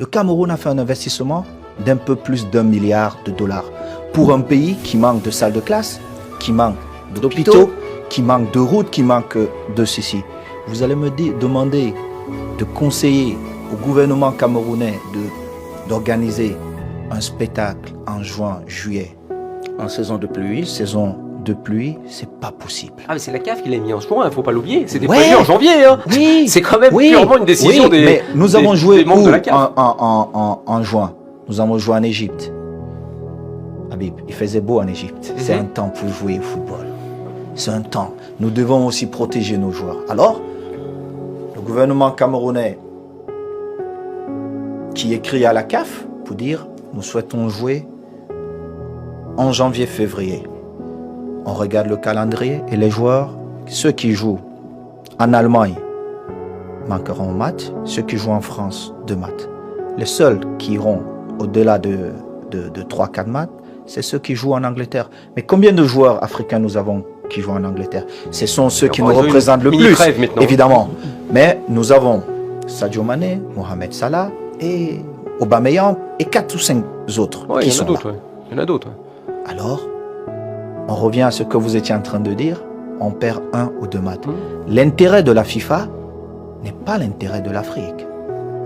Le Cameroun a fait un investissement d'un peu plus d'1 milliard de dollars pour un pays qui manque de salles de classe, qui manque d'hôpitaux, qui manque de routes, qui manque de ceci. Vous allez me demander de conseiller au gouvernement camerounais d'organiser un spectacle en juin, juillet. En saison de pluie. Saison de pluie, c'est pas possible. Ah mais c'est la CAF qui l'a mis en juin, il faut pas l'oublier. C'était Ouais. prévu en janvier. Hein. Oui, C'est quand même purement une décision des. Mais nous avons joué des membres où de la CAF. en juin. Nous avons joué en Égypte. Habib, il faisait beau en Égypte. C'est un temps pour jouer au football. C'est un temps. Nous devons aussi protéger nos joueurs. Alors, le gouvernement camerounais qui écrit à la CAF pour dire nous souhaitons jouer en janvier-février. On regarde le calendrier et les joueurs, ceux qui jouent en Allemagne manqueront en maths, ceux qui jouent en France 2 maths. Les seuls qui iront au-delà de 3-4 maths, c'est ceux qui jouent en Angleterre. Mais combien de joueurs africains nous avons qui jouent en Angleterre? Ce sont ceux qui nous représentent le plus, évidemment. Mais nous avons Sadio Mané, Mohamed Salah et Aubameyang et 4 ou 5 autres qui sont là. Il y en a d'autres. Alors, on revient à ce que vous étiez en train de dire, on perd 1 ou 2 matchs. L'intérêt de la FIFA n'est pas l'intérêt de l'Afrique.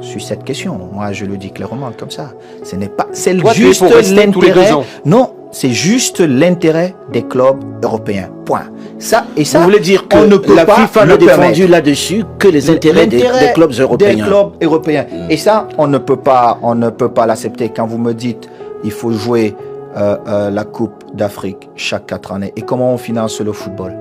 Sur cette question, moi je le dis clairement comme ça. Ce n'est pas, c'est juste l'intérêt. Non, c'est juste l'intérêt des clubs européens. Point. Ça et ça. Vous voulez dire que on ne peut la pas FIFA n'a défendu là-dessus que les intérêts des clubs européens. Des clubs européens. Et ça, on ne peut pas l'accepter. Quand vous me dites, il faut jouer la Coupe d'Afrique chaque 4 années. Et comment on finance le football?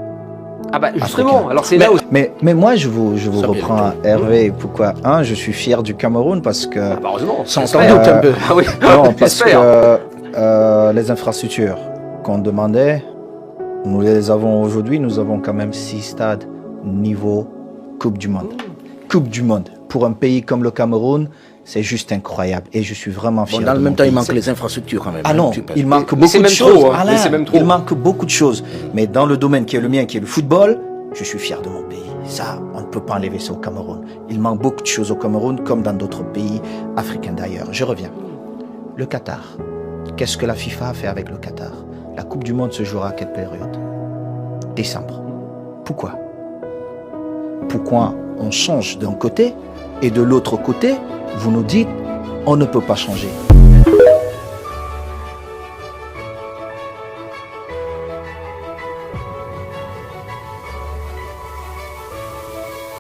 Ah bah justement, africain. alors c'est là où... Mais moi je vous reprends Hervé. Pourquoi? Je suis fier du Cameroun parce que... Ah bah heureusement, sans doute un peu. Ah oui, non, parce que les infrastructures qu'on demandait, nous les avons aujourd'hui. Nous avons quand même 6 stades niveau Coupe du Monde. Coupe du Monde. Pour un pays comme le Cameroun, c'est juste incroyable. Et je suis vraiment fier. Dans le même temps, il manque les infrastructures quand même. Ah non, il manque beaucoup de choses. Trop, hein. Il manque beaucoup de choses. Mais dans le domaine qui est le mien, qui est le football, je suis fier de mon pays. Ça, on ne peut pas enlever ça au Cameroun. Il manque beaucoup de choses au Cameroun, comme dans d'autres pays africains d'ailleurs. Je reviens. Le Qatar. Qu'est-ce que la FIFA a fait avec le Qatar? La Coupe du Monde se jouera à quelle période? Décembre. Pourquoi? Pourquoi on change d'un côté et de l'autre côté, vous nous dites, on ne peut pas changer?